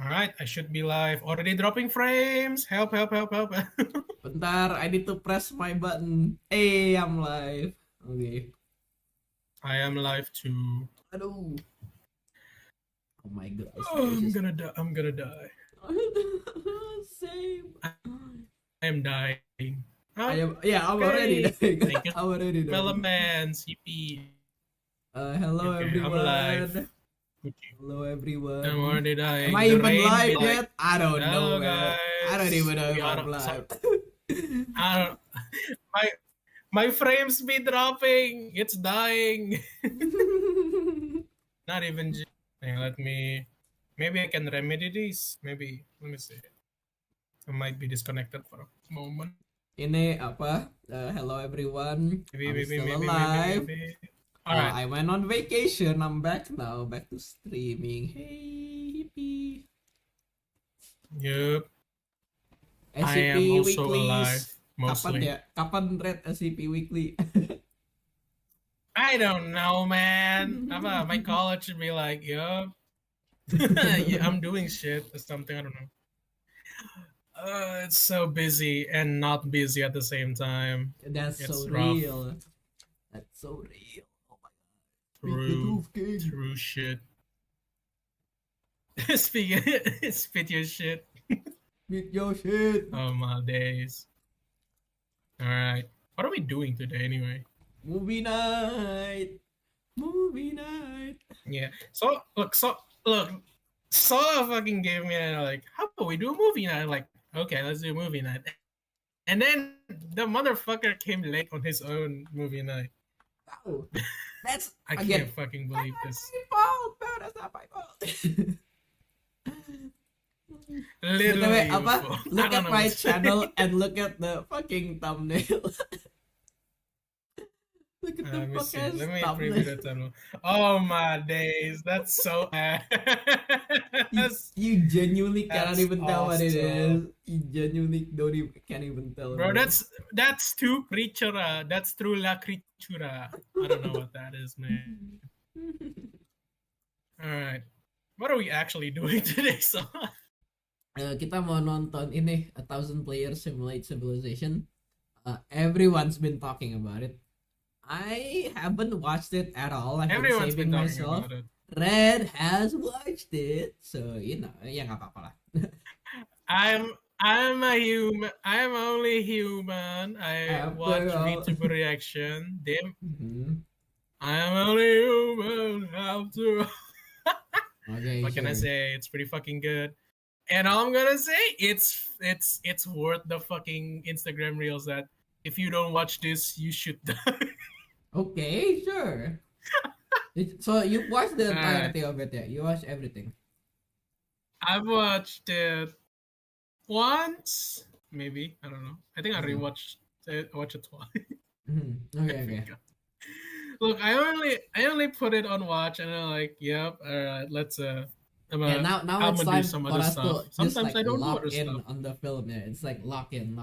Alright, I should be live. Already dropping frames. Help. Bentar, I need to press my button. Hey, I'm live. Okay. I am live too. Aduh. Oh my god. Oh, I'm gonna die. Same. I am dying. I'm already dying. Thank you. I'm already dying. Melloman, CP. Hello Okay, everyone. I'm live. Okay. Hello everyone. I'm already dying. Am I The even rain live be yet? I don't know, man. guys. I don't even know if We I'm are- live. I don't. My frames be dropping. It's dying. Not even. Let me. Maybe I can remedy this. Maybe. Let me see. I might be disconnected for a moment. Ini apa? Hello everyone. I'm still alive. Maybe. All right. I went on vacation. I'm back now. Back to streaming. Hey, hippie. Yep. I SCP am also Weekly. alive. Mostly. Kapan red SCP Weekly? I don't know, man. My college should be like, yup. Yeah, I'm doing shit or something. I don't know. It's so busy and not busy at the same time. That's It's so rough. real. That's so real. Oh my god. True shit. Spit your shit. Spit your shit. Oh my days. All right. What are we doing today anyway? Movie night. Yeah. So Solo fucking gave me like, how about we do a movie night? Like, okay, let's do a movie night. And then the motherfucker came late on his own movie night. Oh, that's I again. can't fucking believe this. That's my fault, bro. That's not my fault. Literally. Look at my channel and look at the fucking thumbnail. Look at the fucking Let me thumbnail. preview the tunnel. Oh my days, that's so ass. You genuinely cannot That's even tell what it is. awesome. You genuinely can't even tell. Bro, that's too creatura. That's true la creatura. I don't know what that is, man. Alright. What are we actually doing today, so? Kita mau nonton ini 1,000 Players Simulate Civilization. Everyone's been talking about it. I haven't watched it at all. I've Everyone's been been saving talking myself. about it. Red has watched it, so you know, ya nggak apa-apa lah. I'm a human. I'm only human. I watch VTuber reaction. Damn. I'm only human. How to? Okay, What can I say? It's pretty fucking good. And all I'm gonna say, it's worth the fucking Instagram reels that if you don't watch this, you should die. Okay, sure. So you watched the entirety of it, yeah? You watched everything. I've watched it once, maybe. I don't know. I think I rewatched it. Watched it twice. Okay. Look, I only put it on watch, and I'm like, yep, all right, let's Now I'm it's gonna time do some for other us stuff. to just Sometimes like I don't do lock other in stuff. on the film. Yeah, it's like lock in.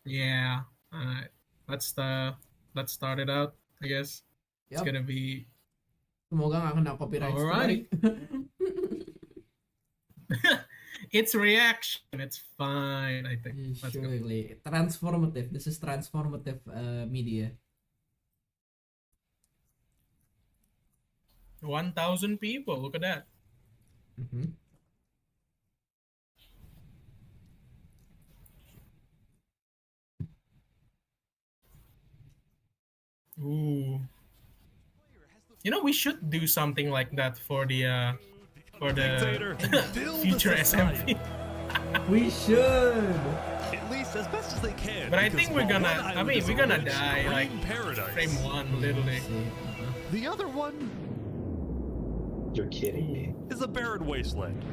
Yeah. All right. Let's start it out. I guess it's gonna be. Semoga nggak kena copyright Alright. strike. It's reaction. It's fine. I think. Let's go. Surely transformative. This is transformative media. 1,000 people. Look at that. Ooh. You know, we should do something like that for the future SMP. We should. At least as best as they can. But I because think we're while gonna. one I island mean, is we're a gonna rich die like green paradise. frame 1, literally. The other one You're kidding me. is a barren wasteland.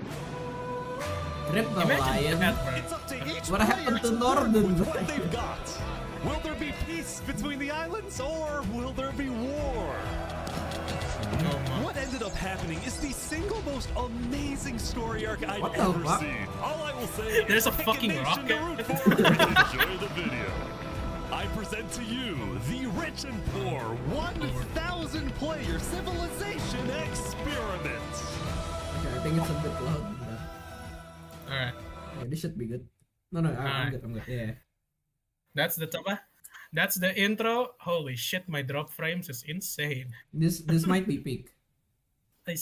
Grip the lion. Imagine that, bro. It's up to each What happened to player Norden? with what they've got. Will there be peace between the islands, or will there be war? Oh my. What ended up happening is the single most amazing story arc I've What the ever fuck? seen. All I will say There's is a fucking pick nation to root rocket. for and enjoy the video. I present to you the rich and poor 1,000 player civilization experiment. think it's a bit loud. But... Alright. Yeah, this should be good. No, I'm Alright. good. I'm good. Yeah. That's the top. That's the intro. Holy shit, my drop frames is insane. This might be peak. I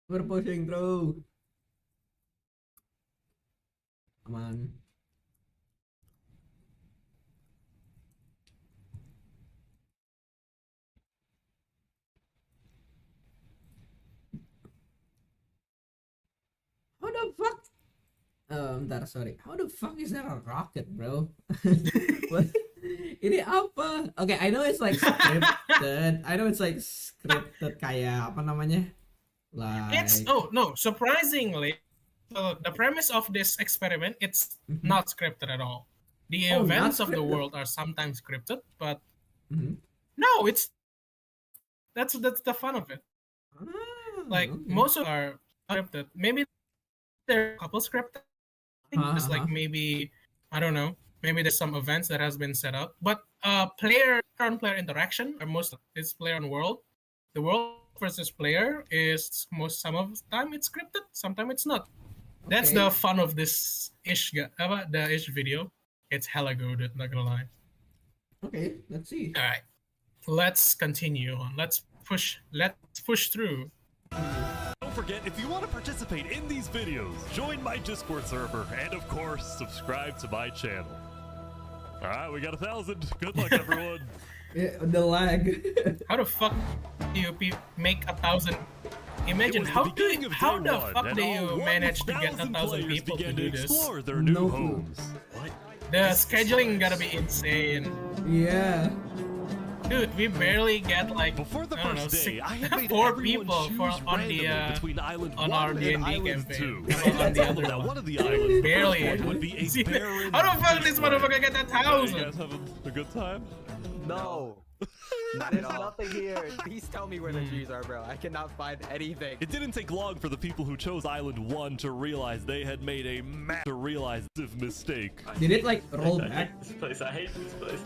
We're pushing through. Come on. How the fuck? Bentar, sorry. How the fuck is that a rocket, bro? What? Ini apa? Okay, I know it's like scripted. I know it's like scripted kayak apa namanya? Like It's no, surprisingly, the premise of this experiment it's not scripted at all. The Oh, not events of the scripted. world are sometimes scripted, but Mhm. no, that's the fun of it. Ah, Like okay. most of are scripted. Maybe there are a couple scripted. Just like maybe I don't know. Maybe there's some events that has been set up, but player interaction are most is player on world. The world versus player is some of the time it's scripted, sometimes it's not. That's Okay. the fun of this the ish video. It's hella good, not gonna lie. Okay, let's see. All right, let's continue on. Let's push through. Don't forget, if you want to participate in these videos, join my Discord server, and of course, subscribe to my channel. All right, we got 1,000. Good luck, everyone. Yeah, the lag. How the fuck do you make 1,000? Imagine It was how the beginning of how day the one, fuck and do all you manage to get 1,000 1,000 players people to began do to this? explore their new No clue. homes. The scheduling gotta be insane. Yeah. Dude, we barely get like Before the I don't know, first day, I had made 4 everyone people choose on the randomly between Island on 1 our and D&D Island campaign. 2. On the Told other them that one. one of the islands Barely. would be a See, barren how the fuck this wasteland. motherfucker get that You guys 1,000? having a good time? No. Not at all. Nothing here. Please tell me where the trees are, bro. I cannot find anything. It didn't take long for the people who chose Island 1 to realize they had made a massive mistake. Did it like roll I back? hate this place. I hate this place.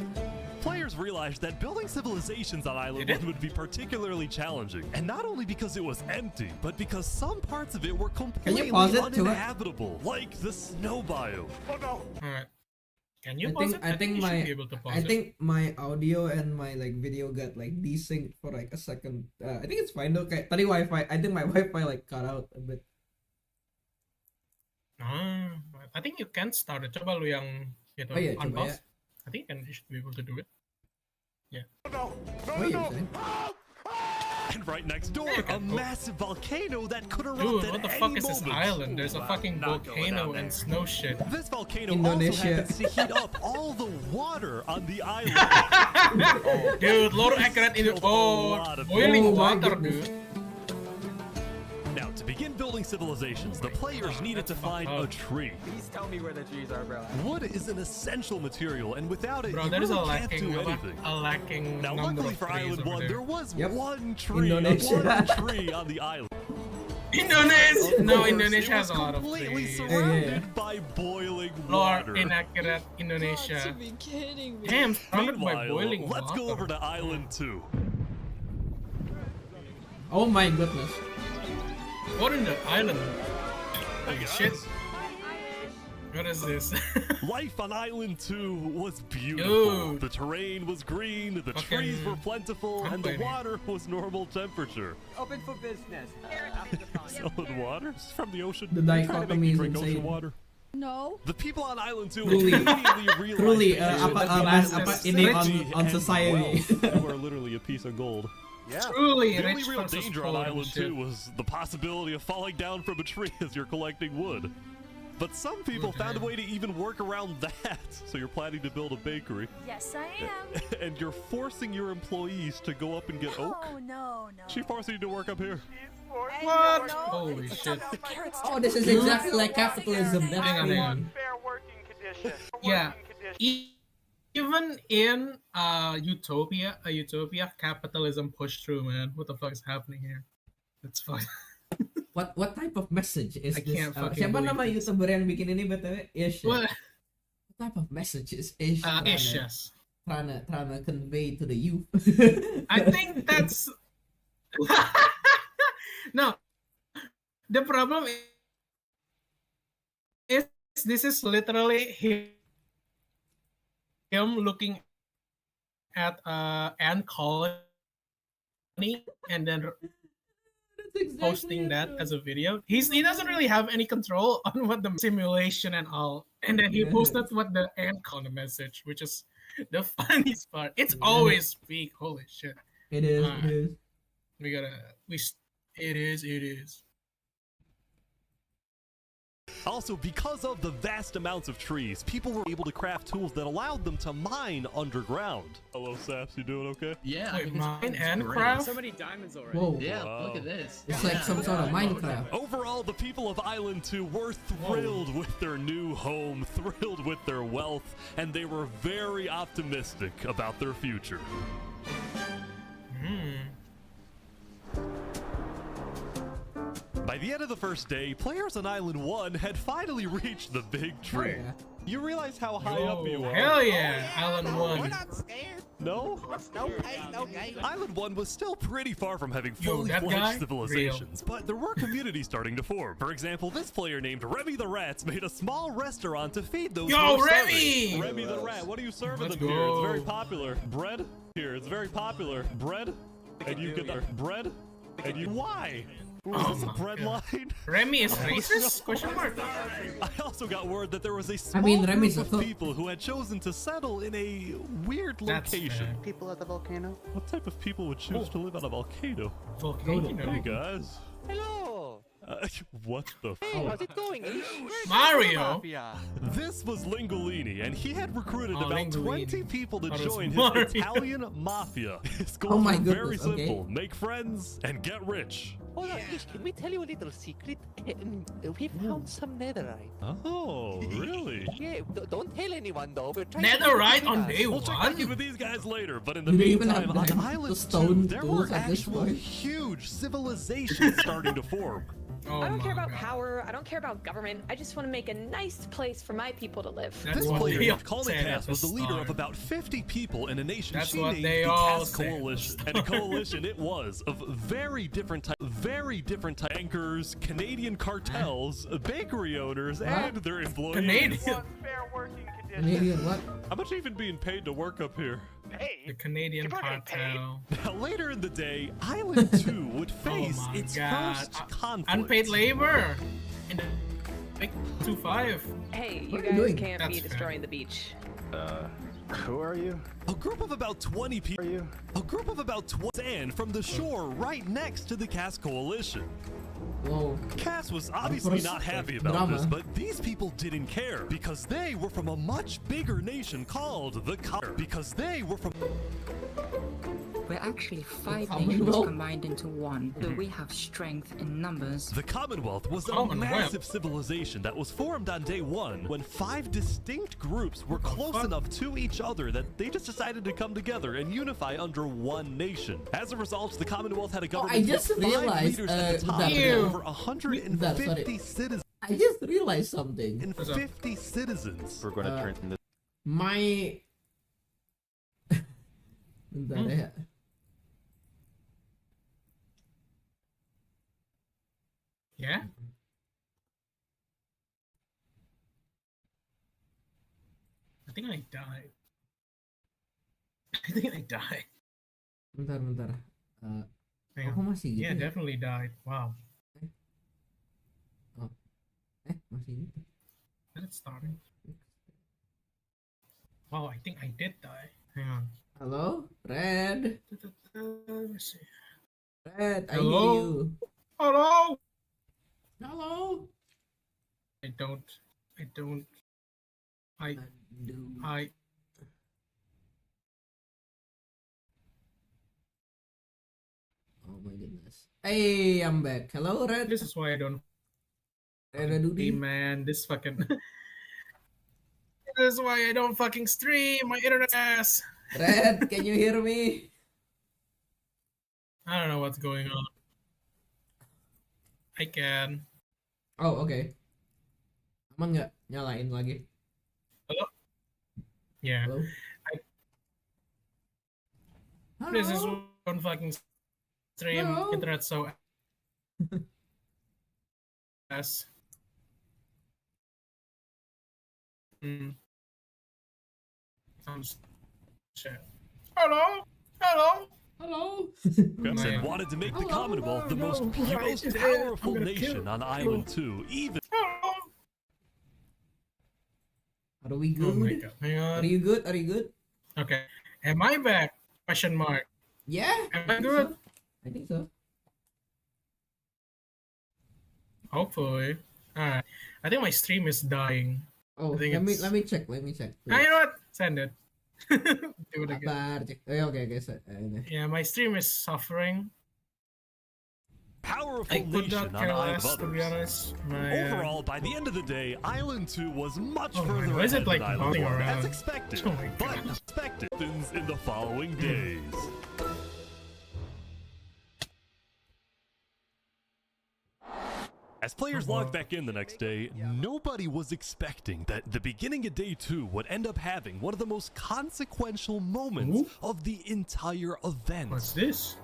Players realized that building civilizations on Island Did it? 1 would be particularly challenging, and not only because it was empty, but because some parts of it were completely pause it to it? uninhabitable, like the snow biome. Alright. Can you I pause think it? I think you should my be able to pause I it. think my audio and my like video got like desynced for like a second. I think it's fine though. Kayak tadi Wi-Fi. I think my Wi-Fi like cut out a bit. I think you can start it. Coba lu yang gitu Oh iya, coba unpause. ya. I think you should be able to do it. Oh iya, bisa. And right next door, There you a go. massive volcano that could erupt Dude, at what the any fuck is this moment. island? There's a fucking Not going volcano down and there. snow shit. This volcano Indonesia. also happens to heat up all the water on the island. Dude, lore accurate in Killed a lot of boiling people. Oh my water, goodness. dude. Now, to begin building civilizations, the players needed to that's find fucked a up. tree. Please tell me where the trees are, bro. Wood is an essential material, and without it, Bro, you there is a really can't lacking do anything. number Now, luckily of for trees Island over 1, there. there was Yep. one tree, Indonesia. one tree on the island. Indonesia! No, course, Indonesia it has was a lot of completely trees. surrounded by boiling Lore water. inaccurate Got Indonesia. to be kidding me. Damn, surrounded by Meanwhile, boiling let's water. go over to Island 2. Oh my goodness. What in the island? Holy Hey, shit. guys. What is this? Life on Island 2 was beautiful. Dude. The terrain was green, the Fucking trees were plentiful, and the complaining. water was normal temperature. Open for business. Solid water? This is from the ocean. The You're trying to make dichotomy me is drink ocean insane. water. No. The people on Island 2 Truly. immediately realized Truly, that they apa were mas the apa most ini rich on and society. wealth. You are literally a piece of gold. Truly The only rich real versus danger on poor and Island shit. 2 was the possibility of falling down from a tree as you're collecting wood. But some people found a way to even work around that. So you're planning to build a bakery, Yes, I am. and you're forcing your employees to go up and get oak. Oh, no, no. She forcing you to work up here. What? No, Holy it's shit. not the carrots. Oh, this is exactly like capitalism. That's Hang on, cool. hang on. Yeah. Even in Utopia, capitalism pushed through, man. What the fuck is happening here? It's fine. what type of message is I this? can't fucking Siapa believe nama this. YouTuber yang bikin ini btw? Ish. Ya? What? What type of message is Ish Ish, yes. trying to convey to the youth? I think that's no. The problem is this is literally him looking at ant colony and then posting that as a video. He doesn't really have any control on what the simulation and all. And then he posted what the ant colony message, which is the funniest part. It's always fake. Holy shit. It is. It is. It is. Also, because of the vast amounts of trees, people were able to craft tools that allowed them to mine underground. Hello, Saps, you doing okay? Yeah, Wait, I think mine it's and great. craft? So many diamonds already. Whoa. Yeah, Wow. look at this. It's like some sort of Minecraft. Overall, the people of Island 2 were thrilled with their new home, thrilled with their wealth, and they were very optimistic about their future. By the end of the first day, players on Island 1 had finally reached the big tree. Yeah. You realize how high up you are? Hell yeah, Island 1. scared. No? No pain, no gain. Island 1 was still pretty far from having Yo, fully that fledged guy? civilizations, but there were communities starting to form. For example, this player named Remy the Rats made a small restaurant to feed those Yo, who were Remy! starving. Remy the Rat, what are you serving Let's them here? It's go. very popular. Bread? Here, it's very popular. Bread? And you get bread? And you... Why? Oh Is this a my bread God. line? Remy is racist? Question mark. I also got word that there was a small mean, Remy's group a of cook. people who had chosen to settle in a weird That's location. fair. People at the volcano. What type of people would choose to live on a volcano? Volcano. Hey guys. Hello. What the f? How's it going? Mario? This was Lingolini, and he had recruited about Lingolini. 20 people to Thought it was join his Mario. Italian mafia. His goals Oh my were very goodness, okay. simple. Make friends and get rich. Hold on, Ish, can we tell you a little secret? We found some netherite. Oh, really? Yeah, don't tell anyone though. We're trying Netherite to on day We'll check back in 1? with these guys later, but in the You don't even meantime, have on the Island 2, stone there tools were at this actual point. huge civilizations starting to form. Oh I don't care my about God. power. I don't care about government. I just want to make a nice place for my people to live. That's This what player, they all named said at Colnicast, was the leader of start. about 50 people in a nation That's she what named they the all Cass said at the Coalition. And a coalition it was of very different types, bankers, Canadian cartels, bakery owners, and their employees. Canadian. Canadian what? How much even being paid to work up here? The Canadian cartel. Now, later in the day, Island 2 would face my its God. first conflict. Unpaid labor. In the big 2-5. Hey, you What are you guys doing? can't That's be fair. destroying the beach. Who are you? A group of about 20 people. Are you? A group of about 20 sand from the shore right next to the Cass Coalition. Whoa. Cass was obviously not happy about Drama. this, but these people didn't care because they were from a much bigger nation called the Because they were from. We're actually 5 Commonwealth. nations combined into one, but we have strength in numbers. The Commonwealth was a Commonwealth. massive civilization that was formed on day 1 when 5 distinct groups were close fuck? enough to each other that they just decided to come together and unify under one nation. As a result, the Commonwealth had a government I just with 5 realized, leaders at the top that- and over Sorry. 150 citizens. I just realized something. And 50 citizens. We're gonna turn this. My... Bentar ya. Yeah? I think I died. I think I died. Bentar. Hang Aku on. masih gitu Yeah, ya? definitely died. Wow. Masih gitu. Is it starting? Wow, I think I did die. Hang on. Halo? Red? Let me see. Red, I Hello? hear you. Hello? Halo? I don't. Aduh. Oh my goodness. Hey, I'm back. Hello, Red. This is why I don't. Red Hey, Dudi. man, this fucking. This is why I don't fucking stream. My internet ass. Red, can you hear me? I don't know what's going on. I can. Oh, okay. Emang nggak nyalain lagi? Hello? Yeah. Hello? This is Hello? one fucking stream. Hello? Internet so ass. Sounds shit. Hello? Hello? Hello? Said wanted to make the Commonwealth the most powerful nation on Island 2, even. Hello? Are we Oh my good? god. Hang on. Are you good? Are you good? Okay. Am I back? Question mark. Yeah. Am I think good? so. I think so. Hopefully. Alright. I think my stream is dying. Oh, I think let me it's- let me check. Let me check. Ah, you know what? Send it. Do it again. Sabar, cek. Okay, guys. Yeah, my stream is suffering. Powerful I could nation not on care Island less, to be others. honest. My, Overall, by the end of the day, Island 2 was much Oh my further God, is it ahead like than Island bouncing 1, around? as expected, Oh my but God. expected in the following days. As players logged back in the next day, nobody was expecting that the beginning of day 2 would end up having one of the most consequential moments of the entire event. What's this?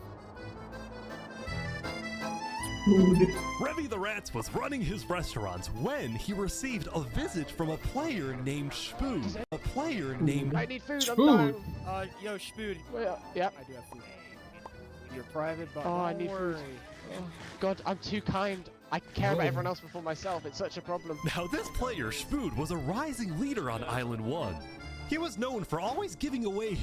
Revy the Rats was running his restaurant when he received a visit from a player named Spoon. A player named I need food. Spoon. I'm dying. Yo, Spoon. Yeah. I do have food. You're private, but Oh, I don't need food. worry. Oh, God, I'm too kind. I care about everyone else before myself. It's such a problem. Now this player, Spood, was a rising leader on Island 1. He was known for always giving away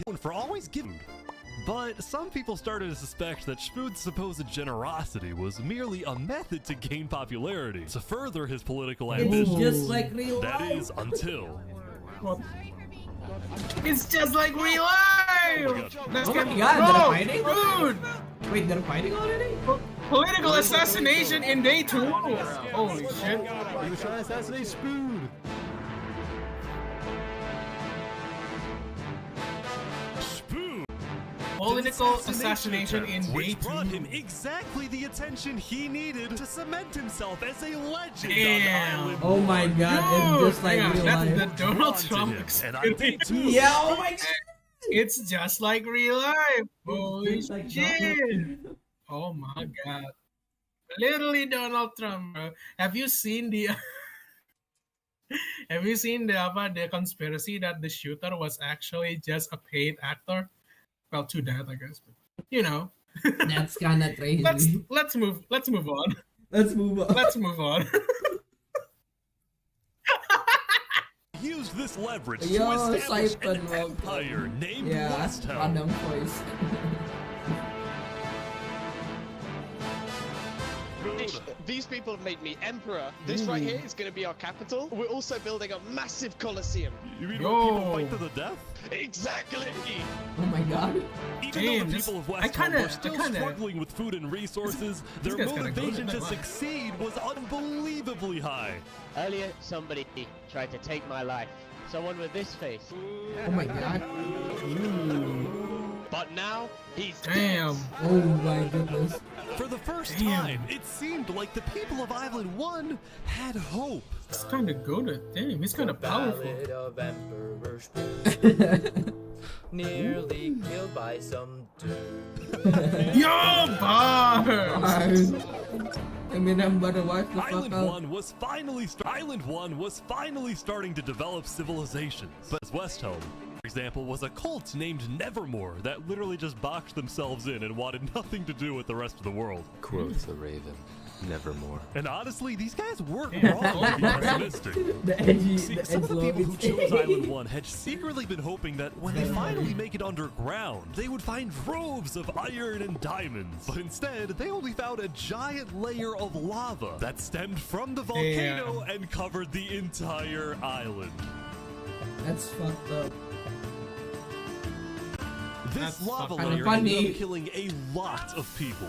But some people started to suspect that Spood's supposed generosity was merely a method to gain popularity, to further his political It's ambitions. just like real That life. is, until... What? It's just like real life! Oh my God. Let's Oh get my God, they're Bro, fighting? dude! Wait, they're fighting already? Political assassination in day 2? Holy shit. He was trying to assassinate Spoon. Spood! Political assassination in day Which 2? brought him exactly the attention he needed to cement himself as a legend Damn. on Island Oh my God, Dude, it's just like hang on, real that's life. the Donald Wanted Trump him, and on day experience. 2, Yeah, oh my God. It's just like real life. Holy It's like shit. Donald. Oh my god. Literally Donald Trump, bro. Have you seen the Have you seen the conspiracy that the shooter was actually just a paid actor? Well, to that, I guess. But, you know. That's kind of crazy. Let's move on. Let's move on. Let's move on. used this leverage Yo, to establish Siphon, an welcome. empire named Yeah, West Helm. random voice. These people have made me emperor. This right here is going to be our capital. We're also building a massive coliseum. You mean Yo. when people fight to the death? Exactly. Oh my God. Even Damn, though the this- people of I West Helm kinda- were still I kinda- struggling with food and resources, their guy's kinda good, motivation I'm to not lying. succeed was unbelievably high. Earlier, somebody tried to take my life. Someone with this face. Oh my God. But now, he's Damn. Oh my goodness. For the first Damn. time, it seemed like the people of Island 1 had hope. It's kind of good. Damn, he's kind of powerful. Ballad of Emperor nearly killed by some dude. Yo, bars! Eminem better watch the fuck Island out. 1 was finally starting to develop civilizations. But as West Helm, for example, was a cult named Nevermore that literally just boxed themselves in and wanted nothing to do with the rest of the world. Quotes the Raven, nevermore. And honestly, these guys weren't Yeah. wrong to be pessimistic. The edgy, See, the some edge of the people who love. chose Island 1 had secretly been hoping that when they finally make it underground, they would find troves of iron and diamonds. But instead, they only found a giant layer of lava that stemmed from the volcano and covered the entire island. That's fucked up. This That's lava fucking layer funny. ended up killing a lot of people.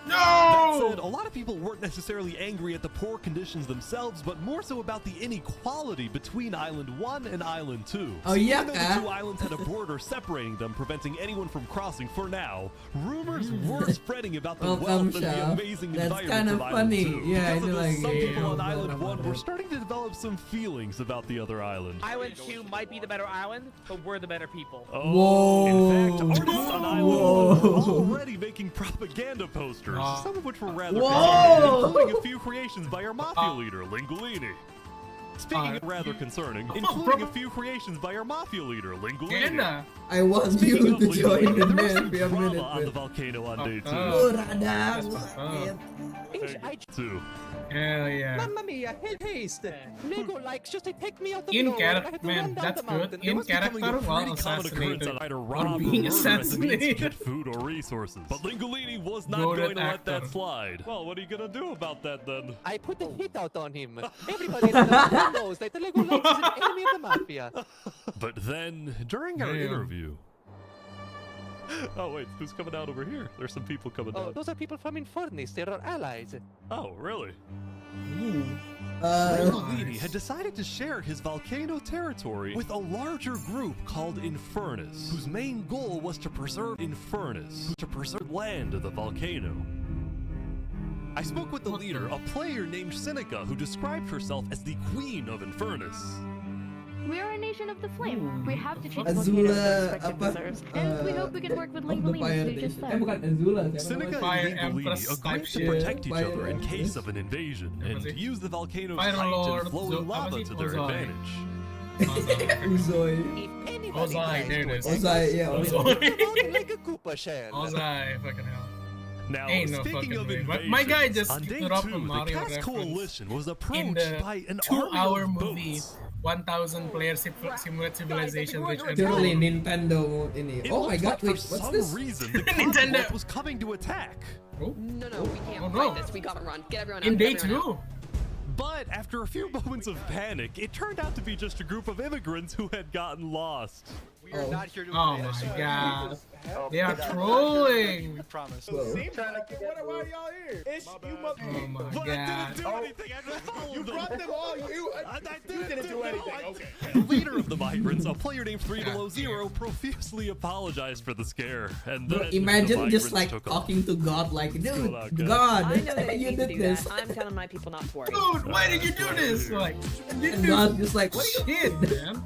That No! said, a lot of people weren't necessarily angry at the poor conditions themselves, but more so about the inequality between Island 1 and Island 2. Oh, So yeah, even though the two islands had a border separating them, preventing anyone from crossing for now, rumors were spreading about the Welcome, wealth and the Shah. amazing That's environment kind of of Island funny. 2. Yeah, Because I of do this, like some it. people on Yeah, Island yeah, 1 yeah. were starting to develop some feelings about the other island. Island 2 might be the better island, but we're the better people. Oh, Whoa. in fact, artists on Island 1 were already making propaganda posters, some of which were rather Whoa. including a few creations by our mafia leader, Lingolini. Speaking of rather concerning, including a few creations by our mafia leader, Lingolini. Ganda. I want Speaking you of to Lingolini, join the there was some nest. drama on the volcano on day 2. Oh, Radha. Two. Hell yeah. Mamma mia, haste! Lego likes just to take me out the In floor. I had character, to man, run down that's the good. mountain. In It's becoming a character, while pretty common occurrence assassinated that either or rob being or murder as a means to assassinated. get food or resources. But Lingolini was not Goated going to let that actor. slide. Well, what are you gonna do about that then? I put the hit out on him. Everybody in the knows that the Lego likes is an enemy of the mafia. But then, during our Damn. interview... Oh wait, who's coming out over here? There's some people coming Oh, down. those are people from Infernus. They're our allies. Oh, really? Uh, Lingolini had decided to share his volcano territory with a larger group called Infernus, whose main goal was to preserve Infernus, to preserve land of the volcano. I spoke with the leader, a player named Seneca, who described herself as the Queen of Infernus. We are a nation of the flame. We have to treat the Azula, volcanoes with respect it apa, deserves. And we hope we can work with of the Lingolini Fire to do just Nation. that. Bukan Azula. siapa Seneca namanya? Fire and Lingolini Empress agreed type to shit. protect each Fire other in case Empress. of an invasion, Apa and sih? use the volcano's Fire height Lord, and flowing apa lava sih? to their Ozai. advantage. Uzoi. Ozai, there it is. Ozai, yeah. Ozai. Like a Koopa shell. Ozai, fucking hell. Now, Ain't no speaking fucking of way. invasions, My guy just on day dropped 2, a the Mario Cast reference Coalition was in approached the by an 2-hour army of movie, boats. 1,000 player simulate civilization. Which Surely Nintendo mode ini. It Oh my looked god, like wait, for what's some this? reason, the Nintendo. Commonwealth was coming to attack. Oh, No, we can't Oh, no. fight this. We gotta run. Get everyone out. in get day everyone out. 2. But after a few moments of panic, it turned out to be just a group of immigrants who had gotten lost. We are not here to Oh my god. They are trolling. I promise. Whoa. Why are y'all here? It's you Oh my But I god. didn't do anything. I just followed them. them all. You didn't do anything. Okay. The leader of the migrants, a player named 300, profusely apologized for the scare, and Bro, then the imagine just migrants like took off. talking to God, like, dude, out, guys. God, I know that you you did do this. that. I'm telling my people not to worry. Dude, why did you do this? Like, And God just like, what are you shit, man.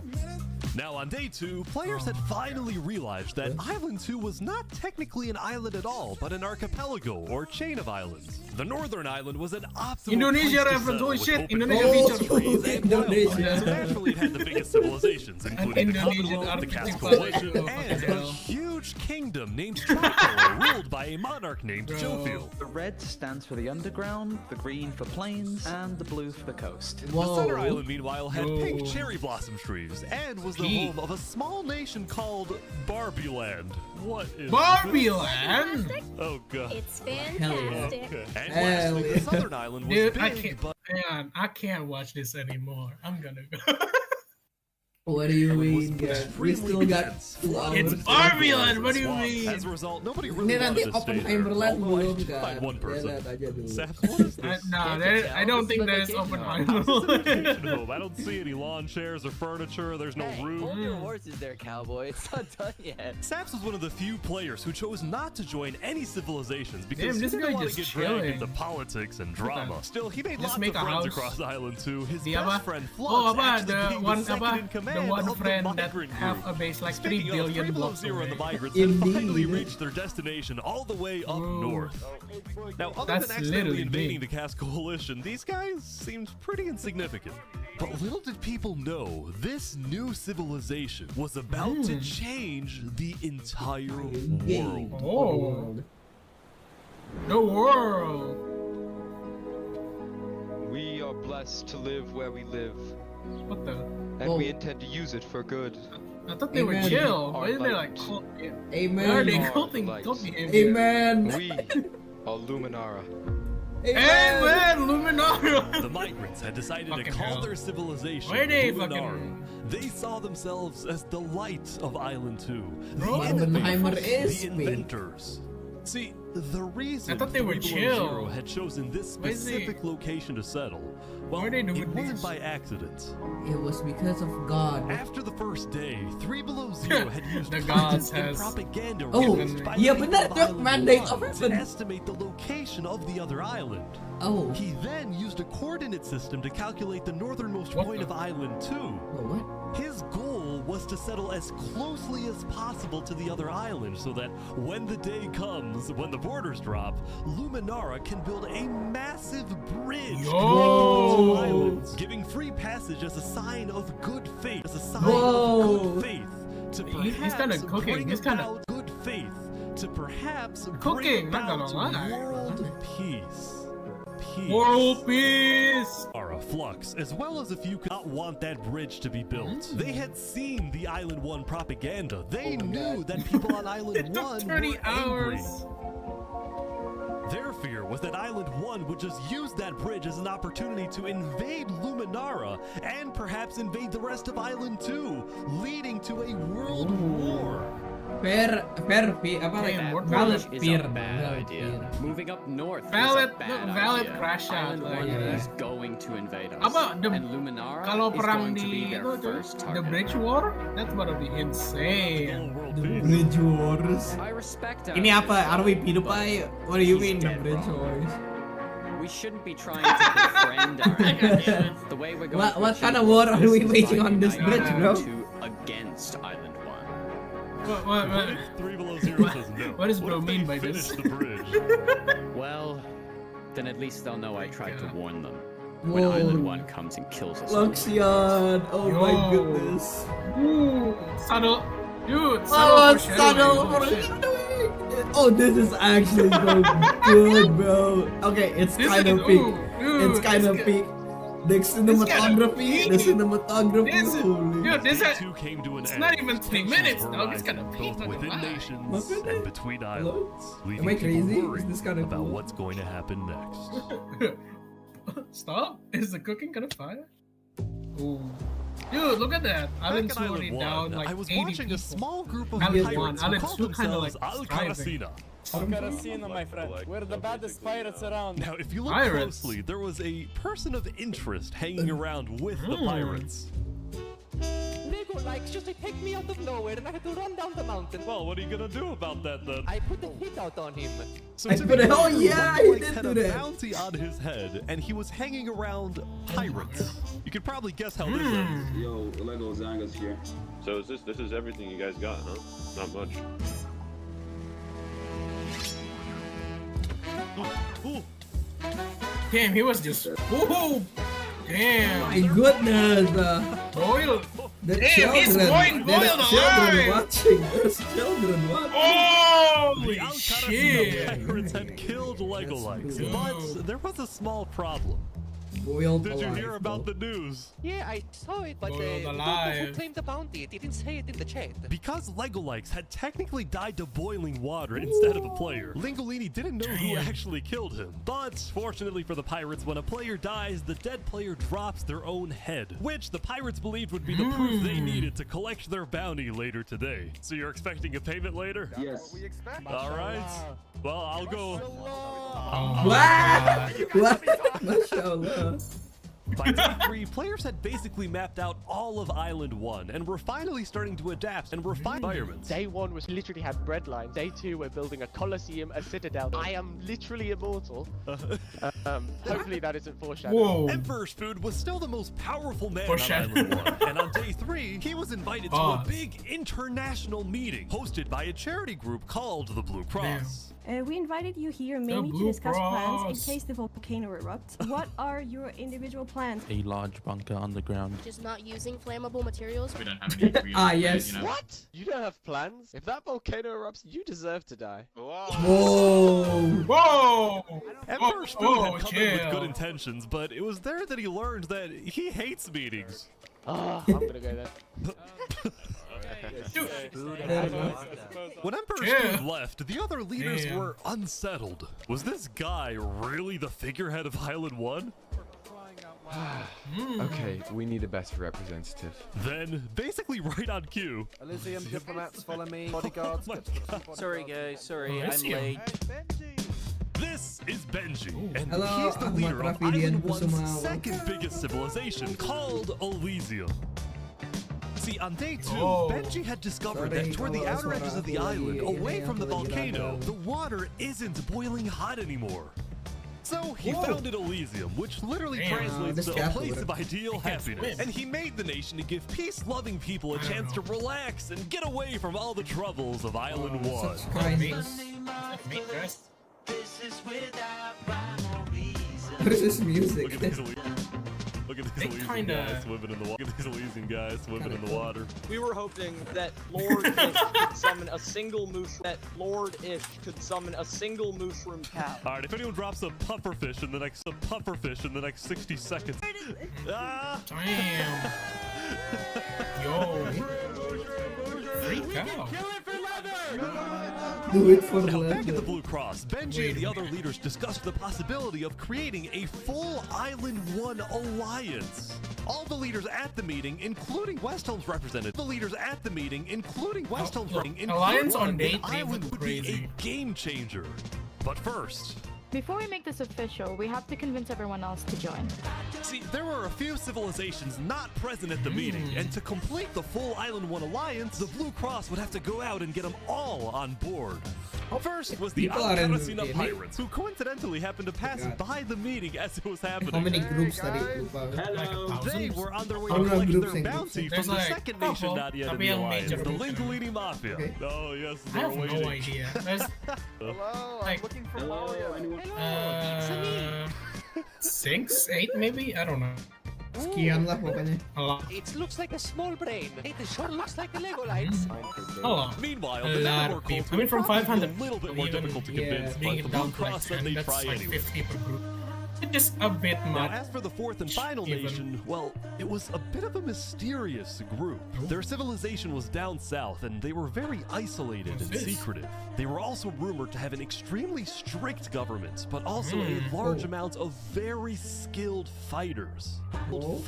Now on day 2, players had finally realized that Island 2 was not technically an island at all, but an archipelago or chain of islands. The northern island was an optimal Indonesia place to reference, settle holy with shit, open Indonesia fields, feature. trees, and wildlife. Indonesia. So naturally it had the biggest civilizations, including the Indonesian Commonwealth, the Cast architecture. Coalition, Oh, and fucking a hell. huge kingdom named Tricor, ruled by a monarch named Bro. Jophiel. The red stands for the underground, the green for plains, and the blue for the coast. The center Whoa. island, meanwhile, had pink Whoa. cherry blossom trees and was the Pink. home of a small nation called Barbie Land. What is Barbie this? Land? Oh god. It's Hell yeah. fantastic. Okay. And Hell lastly, yeah. the southern island was Dude, I big, can't, but man, I can't watch this anymore. I'm gonna go. What do you was mean, guys? We still got dense. 2 hours. It's Barbie Land, what do you mean? As a result, nobody really Ini nanti wanted to stay there. Oppenheimer Land Although I belum did kan? find one Ya, person. lihat aja dulu. Saps, what is this? I don't think that is Oppenheimer. Vacation home. I don't see any lawn chairs or furniture. There's no room. Hold your horses there, cowboy. It's not done yet. Saps was one of the few players who chose not to join any civilizations because Damn, this he didn't guy want to just get dragged chilling. into politics and drama. Still, he made Just lots make of a friends house. across Island 2. His The best apa? friend Oh, Flux apa? actually The being one the second apa? in The command one of friend the that migrant have group. a base like 3 Speaking billion of blocks 300 and the away. migrants had Indeed. finally reached their destination all the way up north. Now, other That's than accidentally literally invading big. the Cast Coalition, these guys seemed pretty insignificant. But little did people know, this new civilization was about to change the entire world. Oh, the world. We are blessed to live where we live, What the? and we intend to use it for good. I thought they were Amen. chill. Why Our is they light. like cult? Amen. Why are they Our culting light. behavior? Amen. We are Luminara. Amen, Luminara. The migrants had decided to Fucking call hell. their civilization Why they Luminara. They saw themselves as the light of Island 2, the Bro, Oppenheimer innovators, is the me. inventors. See, The reason I thought they were 3 Below chill. Zero had chosen this Why is he- specific location to settle, well, Why are they doing it wasn't this? by accident. It was because of God. After the first day, 3 Below Zero had used The prints gods and has propaganda Oh, released by yeah, the but people that of took Island mandate 1 of to heaven. estimate the location of the other island. Oh. He then used a coordinate system to calculate the northernmost point of Island 2. Oh, what? His goal was to settle as closely as possible to the other island so that when the day comes, when the borders drop, Luminara can build a massive bridge connecting the two islands, giving free passage as a sign of good faith, as a sign of good faith, to He's perhaps kinda cooking. bring He's kinda- about good faith, to perhaps Cooking, bring not gonna about lie. world peace. World peace! Ara Flux, as well as if you could not want that bridge to be built. They had seen the Island 1 propaganda. They knew that people on Island 1 20 were angry. hours. Their fear was that Island 1 would just use that bridge as an opportunity to invade Luminara and perhaps invade the rest of Island 2, leading to a world war. Fair fear, apa? Valid fear. Moving up north Valid, is a bad valid idea. crash out. Island Like, 1 yeah. is going to invade us. Apa, the- and Luminara Kalau is perang going to di be their itu tuh, first the target. bridge war, that's gonna be insane. The bridge wars. I respect Ini our apa? Are we PewDiePie? What do you mean the dead bridge wrong. wars? We shouldn't be trying to befriend our enemies. The way we're going to What kind achieve of war are this we is waging by on this uniting bridge, bro? Island 2 against Island 1. What? 3 Below Zero says no. What does What bro if mean they by this? finish the bridge? Well, then at least they'll know I tried to warn them when Whoa. Island 1 comes and kills us all. Luxion! Oh my Yo. goodness. Ooh, subtle. Dude, Oh, subtle subtle foreshadowing. Oh, this is actually so good, bro. Okay, it's This kind is- of peak. ooh, dude, It's kind of this peak. The cinematography, the peak. cinematography. This is- Holy. Dude, this Day is, 2 came to an it's end. not even 3 Tensions minutes, were dog. It's rising, gonna peak, both not within gonna lie. nations and between islands, leaving Am I people crazy? Is worried this kinda about cool? what's going to happen next. Stop. Is the cooking gonna fire? Ooh. Dude, look at that. Island Back 2 at already Island down 1, like I was 80 watching people. a small group of Island pirates 1, who Island called 2 kinda themselves like Al thriving. Caracina. Caracina, my friend. We're the baddest pirates around. Now, if you look Pirates. closely, there was a person of interest hanging around with the pirates. Lego likes just to take me out of nowhere and I had to run down the mountain. Well, what are you gonna do about that then? I put a hit out on him. So I to put be it- oh, clear, yeah, Lego you Likes did had do a that. bounty on his head, and he was hanging around pirates. You could probably guess how this ends. Yo, Lego Zanga's here. So is this is everything you guys got, huh? Not much. Ooh. Damn, he was just. Ooh! Damn. My goodness. Boil. The Damn, he's children. going There's boiled children alive. watching. There's children watching. Holy The Al Caracina shit. pirates had killed Lego Likes, but there was a small problem. Boiled Did you alive, hear about bro. the news? Yeah, I saw it, but Boiled the who alive. claimed the bounty? It didn't say it in the chat. Because Lego Likes had technically died to boiling water instead of a player, Lingolini didn't know who actually killed him. But fortunately for the pirates, when a player dies, the dead player drops their own head, which the pirates believed would be the proof they needed to collect their bounty later today. So you're expecting a payment later? Yes. All right. Well, I'll go. What? Mashallah. By day 3, players had basically mapped out all of Island 1 and were finally starting to adapt and refine environments. Day 1 was literally had bread lines. Day 2 we're building a coliseum, a citadel. I am literally immortal. Hopefully that isn't foreshadowing. Whoa. Emperor's Food was still the most powerful man on Foreshadowing. Island 1, and on day 3, he was invited to a big international meeting hosted by a charity group called the Blue Cross. We invited you here mainly to Blue discuss plans Cross. in case the volcano erupts. What are your individual plans? A large bunker underground. Just not using flammable materials. We don't have any Ah, yes. What? You don't have plans? If that volcano erupts, you deserve to die. Whoa. Whoa! Emperor's Food oh, had come in with chill. good intentions, but it was there that he learned that he hates meetings. Ah, I'm gonna go there. When Emperor's Yeah. Food left, the other leaders Damn. were unsettled. Was this guy really the figurehead of Island 1? Okay, we need a better representative. Then, basically right on cue. Elysium diplomats follow me. Bodyguards. Sorry guys, sorry, I'm Elysium. late. This is Benji, and Hello, he's the leader of Ahmad Rafi Island Dian 1's Kusuma. second biggest civilization, called Elysium. See, on day 2, Oh. Benji had discovered Sorry, that toward the kalau outer suara edges of the aku island, lagi away ini, from the aku lagi volcano, radang. the water isn't boiling hot anymore. So he Whoa. founded Elysium, which literally Damn. translates This to a cat place would- of ideal can't happiness. swim. And he made the nation to give peace-loving people a I don't chance to know. relax and get away from all the troubles of Island 1. Such kindness. Mate dress. What is this music? Look at these They Elysian kinda- guys swimming in the water. Look at these Elysian guys swimming in the water. We were hoping that Lord Ish could summon a single mushroom. That Lord Ish could summon a single mushroom cow. All right, if anyone drops a pufferfish in the next 60 seconds. Ah! Damn. Yo. Free cow. Do it for the Now, back at the leather. Blue Cross, Benji Wait and a the other minute. leaders discussed the possibility of creating a full Island 1 alliance. All the leaders at the meeting, including Westholm's representative, Alliance on day day 3 Island was would crazy. be a game changer. But first, Before we make this official, we have to convince everyone else to join. see, there were a few civilizations not present at the meeting, and to complete the full Island 1 alliance, the Blue Cross would have to go out and get them all on board. First was the People are in Alcaracina the- Pirates, who coincidentally happened to pass God. by the meeting as it was happening. How many groups tadi? Lupa. They were on their way How to many collect groups their and bounty There's from the like second couple, nation not yet in tapi the yang alliance, major the groups. Lingolini Mafia. Okay. Oh yes, I they're have no waiting. idea. There's Hello, Like- I'm looking for Mario. 6, 8 maybe? I don't know. Sekian lah pokoknya. A lot. It looks like a small brain. It sure looks like a Lego lights. A lot. Meanwhile, A the lot network of people. calls I mean, from were probably 500 a little bit more even- difficult to yeah, convince, Being but the it Blue down to like Cross said 10, they'd that's try like anyway. 50 per group. It's just a bit Now, much. as for the fourth and final Even. nation, well, it was a bit of a mysterious group. Their civilization was down south, and they were very isolated and What's this? secretive. They were also rumored to have an extremely strict government, but also a large Oh. amount of very skilled fighters. Oh.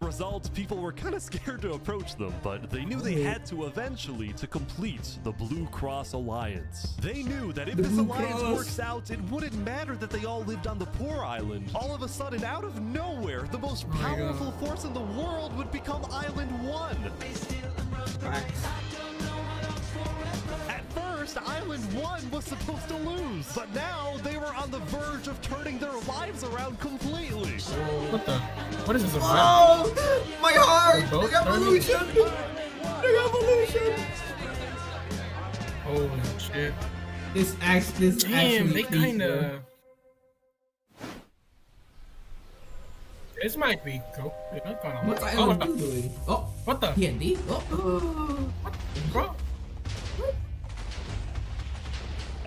Result, people were kind of scared to approach them, but they knew they had to eventually to complete the Blue Cross Alliance. They knew that if The this Blue alliance Cross. works out, it wouldn't matter that they all lived on the poor island. All of a sudden, out of nowhere, the most my powerful force in the world would become Island 1. At first, Island 1 was supposed to lose, but now they were on the verge of turning their lives around completely. What the? What is this about? Oh, my heart! They're both The revolution! The revolution! Holy shit. This Damn, actually they peaked, bro. kinda. This might be cool. What's Oh, Island what 2 the? doing? Oh, What the? TNT? Oh. Bro?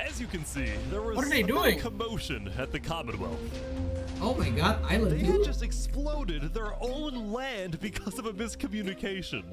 As you can see, there was What are they a bit of doing? commotion at the Commonwealth. Oh my god, Island They had 2? just exploded their own land because of a miscommunication.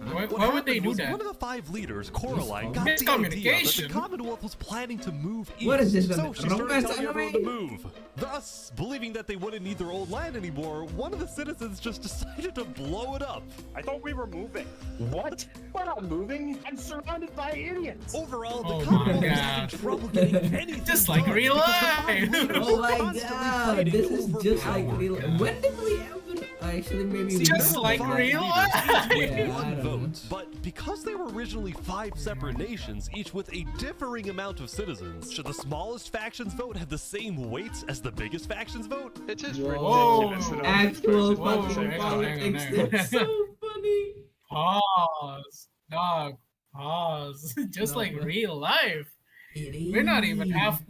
Why What would they happened do was that? One of the 5 leaders, Coraline, got the idea that the Miscommunication? Commonwealth was planning to move east. What is this, So an she started romance telling everyone to anime? move. Thus, believing that they wouldn't need their old land anymore, one of the citizens just decided to blow it up. I thought we were moving. What? We're not moving. I'm surrounded by idiots. Overall, Oh the my Commonwealth was God. having trouble getting anything Just like done real because the life. 5 leaders Oh were my constantly god, fighting this is over just like power. real. When did we ever? Actually, maybe we Just never like did. real leaders, each life. with Yeah, I one don't know. vote. But because they were originally 5 separate nations, each with a differing amount of citizens, should the smallest faction's vote have the same weight as the biggest faction's vote? It is Whoa. ridiculous. that Actual Whoa, fucking hang on, hang on, politics. hang on. That's so funny. Pause. Dog. Pause. Just No, like bro. real life. It We're not even is. half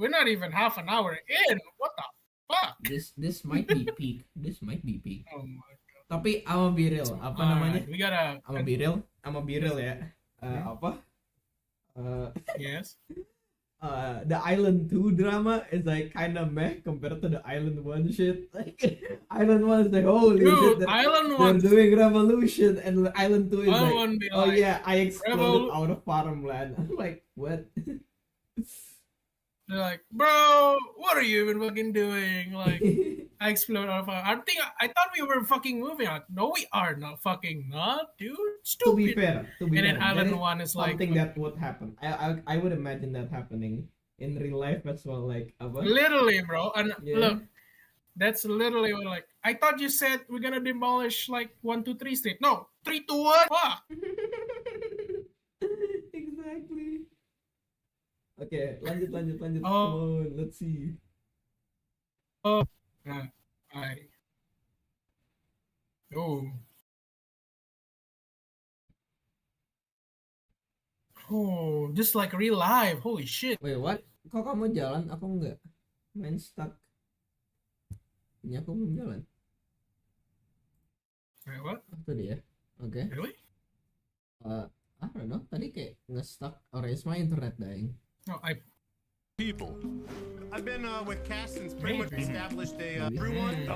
an hour in. What the fuck? This might be peak. This might be peak. Oh my Tapi I'ma be real. Apa namanya? Alright, we gotta. I'ma be real. I'ma be real ya. Apa? Yes. The Island 2 drama is like kind of meh compared to the Island 1 shit. Like Island 1 is like holy Dude, shit, Island they're 1 doing revolution, and Island 2 is Island like, 1 be oh like, yeah, I exploded rebel. out of farmland. I'm like, what? They're like, bro, what are you even fucking doing? Like, I explode off. I thought we were fucking moving out. No, we are not fucking not, dude. Stupid. To be fair, and then Island that 1 is like something that would happen. I would imagine that happening in real life as well. Like literally, bro. And Yeah. look, that's literally what, like, I thought you said we're gonna demolish like 1, 2, 3 street. No, 3, 2, 1. Fuck. Exactly. Okay, lanjut. Come Oh. on, let's see. Oh, oh, just like real life. Holy shit. Wait, what? Kok kamu jalan? Aku enggak. Main stuck. Ini aku belum jalan. Wait, what? Itu dia. Oke. Really? I don't know. Tadi kayak nge-stuck. Or is my internet dying? No, People. I've been with Cass since pretty much established a brew one.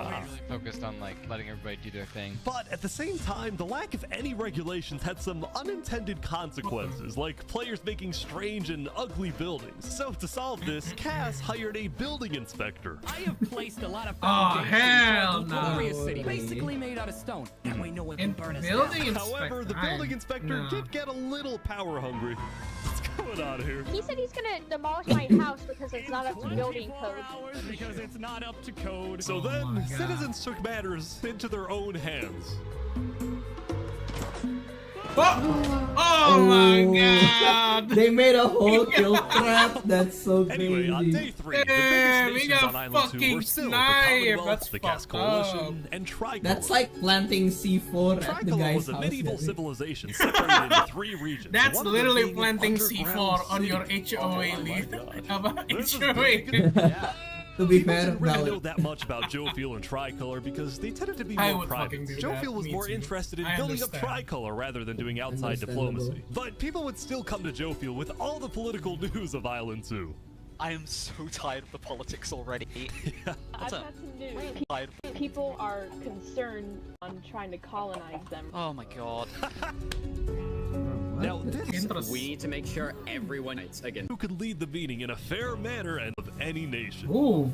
Focused on like letting everybody do their thing. But at the same time, the lack of any regulations had some unintended consequences, like players making strange and ugly buildings. So to solve this, Cass hired a building inspector. I have placed a lot of Oh, hell no. Glorious city, basically made out of stone. That way no one can burn us building down. However, the building inspector did get a little power hungry. What's going on here? He said he's gonna demolish my house because it's not up to building code. Because it's not up to code. So then, citizens took matters into their own hands. Oh my god! They made a whole kill trap. That's so crazy. Anyway, on day 3, the biggest nations on Island 2 were still the Commonwealth, the Cass Coalition, and Tricolor. That's like planting C4 at the Tricolor guy's was a house. medieval civilization separated into 3 regions. That's one of them literally being an planting underground C4 on your city. HOA Oh leaf. my God. About This is HOA. big. To be People fair, didn't really know valid. that much about Joefield and Tricolor because they tended to be I more would private. fucking do that. Joefield was Me more too. interested in I building up understand. Tricolor rather than doing outside diplomacy. But people would still come to Joefield with all the political news of Island 2. I am so tired of the politics already. I've got some news. People are concerned on trying to colonize them. Oh my god. Now, this We need to make sure everyone again. who could lead the meeting in a fair manner and of any nation. Ooh.